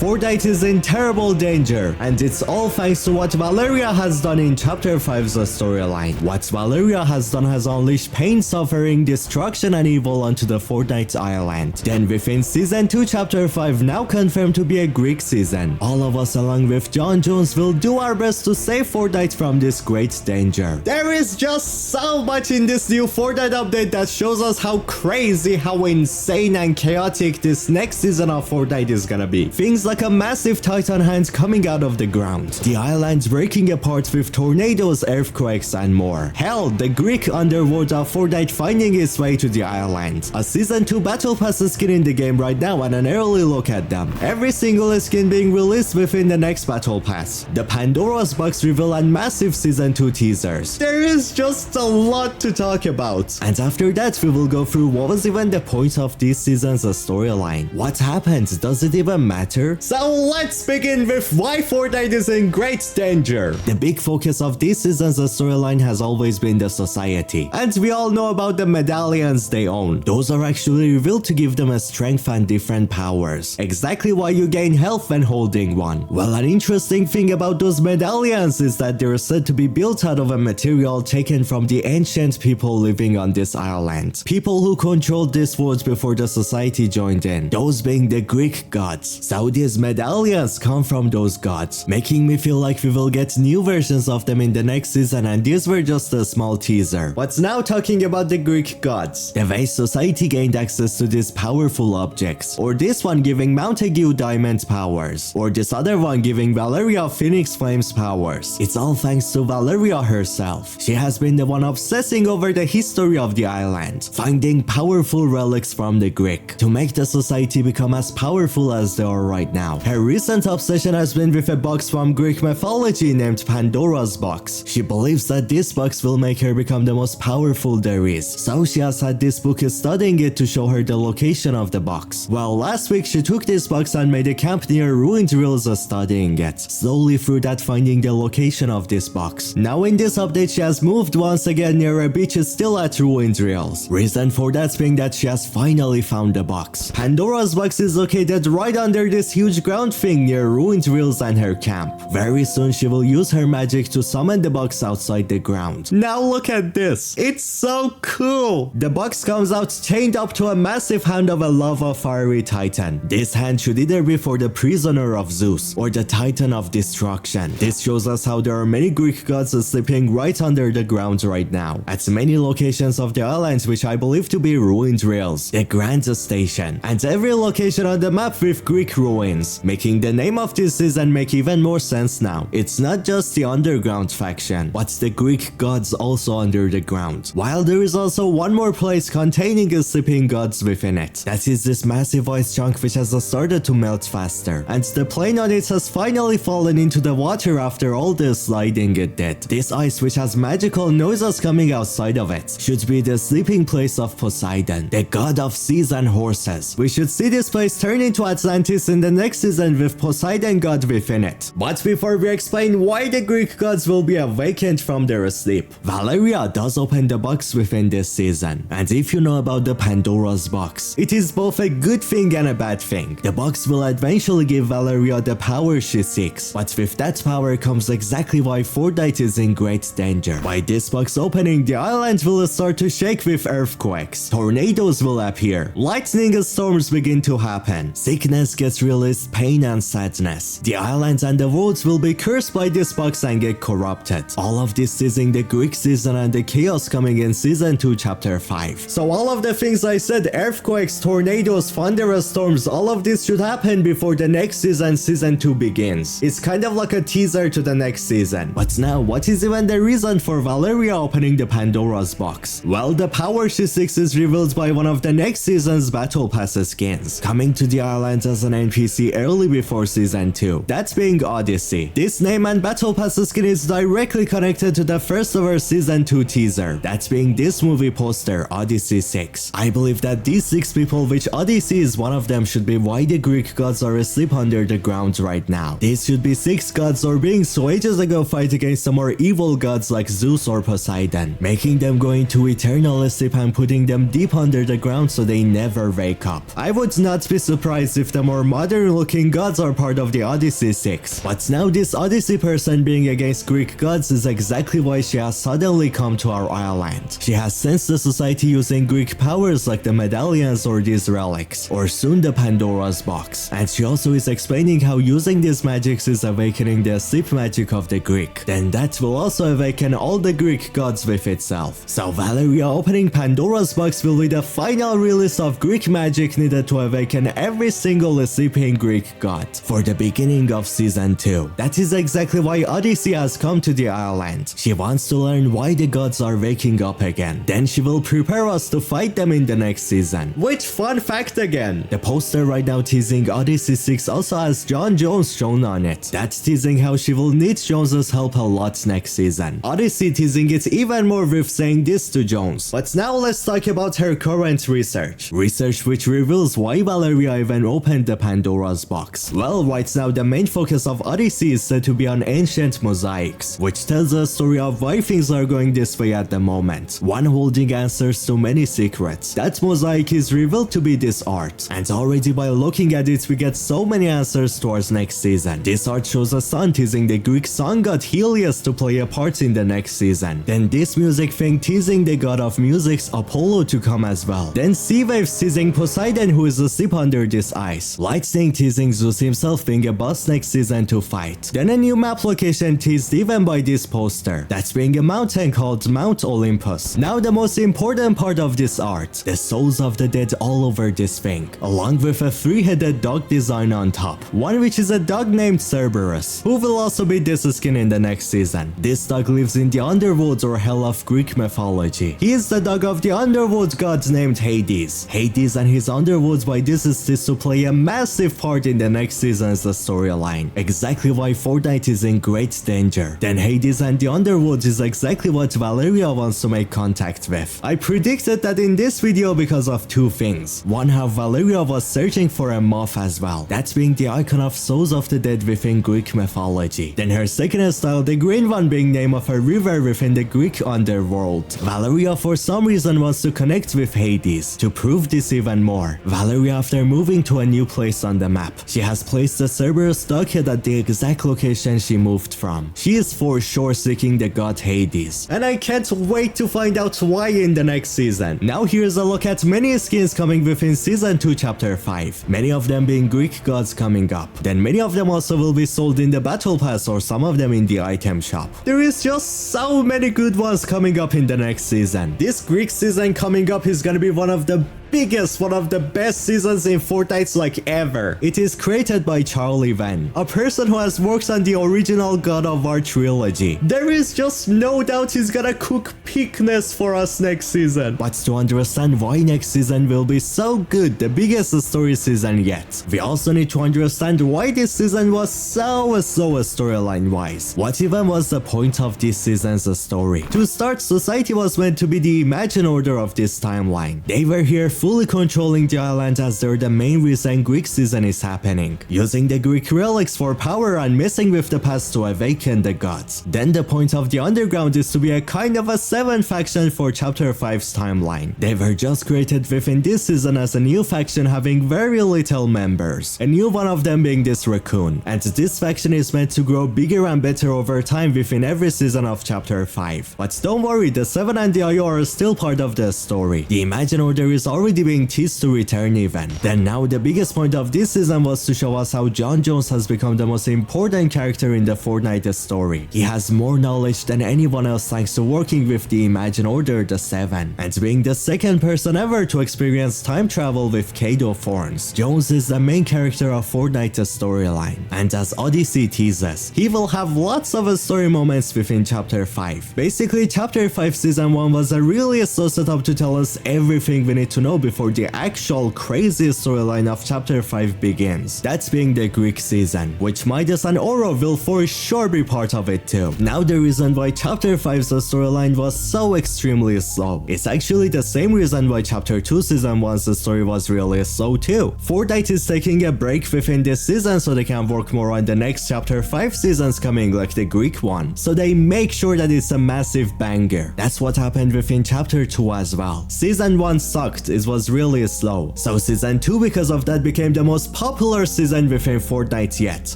Fortnite is in terrible danger, and it's all thanks to what Valeria has done in Chapter 5's storyline. What Valeria has done has unleashed pain, suffering, destruction, and evil onto the Fortnite island. Then within Season 2 Chapter 5, now confirmed to be a Greek season, all of us along with John Jones will do our best to save Fortnite from this great danger. There is just so much in this new Fortnite update that shows us how crazy, how insane and chaotic this next season of Fortnite is gonna be. Things like a massive titan hand coming out of the ground, the islands breaking apart with tornadoes, earthquakes, and more. Hell, the Greek underworld of Fortnite finding its way to the island. A Season 2 Battle Pass skin in the game right now and an early look at them. Every single skin being released within the next Battle Pass. The Pandora's box reveal and massive Season 2 teasers. There is just a lot to talk about. And after that, we will go through what was even the point of this season's storyline. What happened? Does it even matter? So let's begin with why Fortnite is in great danger. The big focus of this season's storyline has always been the society. And we all know about the medallions they own. Those are actually revealed to give them a strength and different powers. Exactly why you gain health when holding one. Well, an interesting thing about those medallions is that they're said to be built out of a material taken from the ancient people living on this island. People who controlled this world before the society joined in. Those being the Greek gods. So these medallions come from those gods, making me feel like we will get new versions of them in the next season, and these were just a small teaser. But now talking about the Greek gods. The way society gained access to these powerful objects, or this one giving Montague diamond powers, or this other one giving Valeria Phoenix Flames powers. It's all thanks to Valeria herself. She has been the one obsessing over the history of the island, finding powerful relics from the Greek to make the society become as powerful as they are right now. Her recent obsession has been with a box from Greek mythology named Pandora's box. She believes that this box will make her become the most powerful there is, so she has had this book studying it to show her the location of the box. Well, last week she took this box and made a camp near ruined ruins studying it, slowly through that finding the location of this box. Now in this update she has moved once again near a beach still at ruined rails. Reason for that being that she has finally found the box. Pandora's box is located right under this huge ground thing near ruined rails and her camp. Very soon she will use her magic to summon the box outside the ground. Now look at this. It's so cool. The box comes out chained up to a massive hand of a lava fiery titan. This hand should either be for the prisoner of Zeus or the titan of destruction. This shows us how there are many Greek gods sleeping right under the ground right now at many locations of the island, which I believe to be ruined rails, the Grand Station, and every location on the map with Greek ruins, making the name of this season make even more sense now. It's not just the underground faction, but the Greek gods also under the ground. While there is also one more place containing sleeping gods within it. That is this massive ice chunk which has started to melt faster, and the plane on it has finally fallen into the water after all the sliding it did. This ice, which has magical noises coming outside of it, should be the sleeping place of Poseidon, the god of seas and horses. We should see this place turn into Atlantis in the next season with Poseidon god within it. But before we explain why the Greek gods will be awakened from their sleep, Valeria does open the box within this season. And if you know about the Pandora's box, it is both a good thing and a bad thing. The box will eventually give Valeria the power she seeks, but with that power comes exactly why Fortnite is in great danger. By this box opening, the island will start to shake with earthquakes, tornadoes will appear, lightning storms begin to happen, sickness gets released, pain and sadness. The islands and the worlds will be cursed by this box and get corrupted. All of this teasing the Greek season and the chaos coming in Season 2 Chapter 5. So all of the things I said, earthquakes, tornadoes, thunderstorms, all of this should happen before the next season, Season 2 begins. It's kind of like a teaser to the next season. But now, what is even the reason for Valeria opening the Pandora's box? Well, the power she seeks is revealed by one of the next season's Battle Pass skins, coming to the island as an NPC early before Season 2. That being Odyssey. This name and Battle Pass skin is directly connected to the first ever Season 2 teaser, that being this movie poster, Odyssey 6. I believe that these 6 people, which Odyssey is one of them, should be why the Greek gods are asleep under the ground right now. These should be 6 gods or beings who ages ago fight against some more evil gods like Zeus or Poseidon, making them go into eternal sleep and putting them deep under the ground so they never wake up. I would not be surprised if the more modern looking gods are part of the Odyssey 6. But now this Odyssey person being against Greek gods is exactly why she has suddenly come to our island. She has sensed the society using Greek powers like the medallions or these relics, or soon the Pandora's box. And she also is explaining how using these magics is awakening the sleep magic of the Greek. Then that will also awaken all the Greek gods with itself. So Valeria opening Pandora's box will be the final release of Greek magic needed to awaken every single sleeping Greek god for the beginning of season 2. That is exactly why Odyssey has come to the island. She wants to learn why the gods are waking up again. Then she will prepare us to fight them in the next season. Which fun fact again! The poster right now teasing Odyssey 6 also has John Jones shown on it. That's teasing how she will need Jones's help a lot next season. Odyssey teasing it even more with saying this to Jones. But now let's talk about her current research. Research which reveals why Valeria even opened the Pandora's box. Well, right now the main focus of Odyssey is said to be on ancient mosaics, which tells a story of why things are going this way at the moment. One holding answers to many secrets. That mosaic is revealed to be this art, and already by looking at it we get so many answers towards next season. This art shows a sun teasing the Greek sun god Helios to play a part in the next season. Then this music thing teasing the god of music's Apollo to come as well. Then sea waves teasing Poseidon who is asleep under this ice. Lightning teasing Zeus himself being a boss next season to fight. Then a new map location teased even by this poster. That's being a mountain called Mount Olympus. Now the most important part of this art. The souls of the dead all over this thing. Along with a three-headed dog design on top. One which is a dog named Cerberus, who will also be this skin in the next season. This dog lives in the underworld or hell of Greek mythology. He is the dog of the underworld god named Hades. Hades and his underworld by this is to play a massive part in the next season's storyline. Exactly why Fortnite is in great danger. Then Hades and the underworld is exactly what Valeria wants to make contact with. I predicted that in this video because of two things. One, how Valeria was searching for a moth as well. That being the icon of souls of the dead within Greek mythology. Then her second style, the green one being name of a river within the Greek underworld. Valeria for some reason wants to connect with Hades. To prove this even more, Valeria after moving to a new place on the map, she has placed the Cerberus dog head at the exact location she moved from. She is for sure seeking the god Hades. And I can't wait to find out why in the next season. Now here's a look at many skins coming within season 2 chapter 5. Many of them being Greek gods coming up. Then many of them also will be sold in the battle pass or some of them in the item shop. There is just so many good ones coming up in the next season. This Greek season coming up is gonna be one of the biggest, one of the best seasons in Fortnite like ever. It is created by Charlie Van, a person who has worked on the original God of War trilogy. There is just no doubt he's gonna cook peakness for us next season. But to understand why next season will be so good, the biggest story season yet, we also need to understand why this season was so storyline wise. What even was the point of this season's story? To start, society was meant to be the Imagine Order of this timeline. They were here fully controlling the island as they're the main reason Greek season is happening, using the Greek relics for power and messing with the past to awaken the gods. Then the point of the underground is to be a kind of a 7 faction for chapter 5's timeline. They were just created within this season as a new faction having very little members, a new one of them being this raccoon, and this faction is meant to grow bigger and better over time within every season of chapter 5. But don't worry, the 7 and the IO are still part of the story. The Imagine Order is already being teased to return even. Then now the biggest point of this season was to show us how John Jones has become the most important character in the Fortnite story. He has more knowledge than anyone else thanks to working with the Imagine Order the 7, and being the second person ever to experience time travel with Kado Thorns. Jones is the main character of Fortnite's storyline, and as Odyssey teases, he will have lots of story moments within chapter 5. Basically, chapter 5 season 1 was a really slow setup to tell us everything we need to know before the actual crazy storyline of chapter 5 begins. That's being the Greek season, which Midas and Oro will for sure be part of it too. Now the reason why chapter 5's storyline was so extremely slow, it's actually the same reason why chapter 2 season 1's story was really slow too. Fortnite is taking a break within this season so they can work more on the next chapter 5 seasons coming like the Greek one, so they make sure that it's a massive banger. That's what happened within chapter 2 as well. Season 1 sucked is was really slow. So season 2 because of that became the most popular season within Fortnite yet.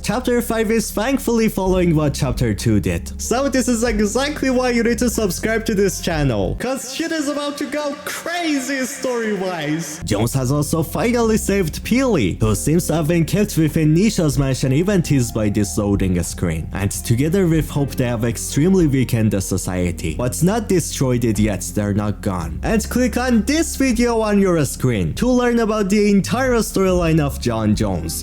Chapter 5 is thankfully following what chapter 2 did. So this is exactly why you need to subscribe to this channel, cause shit is about to go crazy story-wise. Jones has also finally saved Peely, who seems to have been kept within Nisha's mansion even teased by this loading screen. And together with Hope they have extremely weakened the society, but not destroyed it yet, they're not gone. And click on this video on your screen to learn about the entire storyline of John Jones.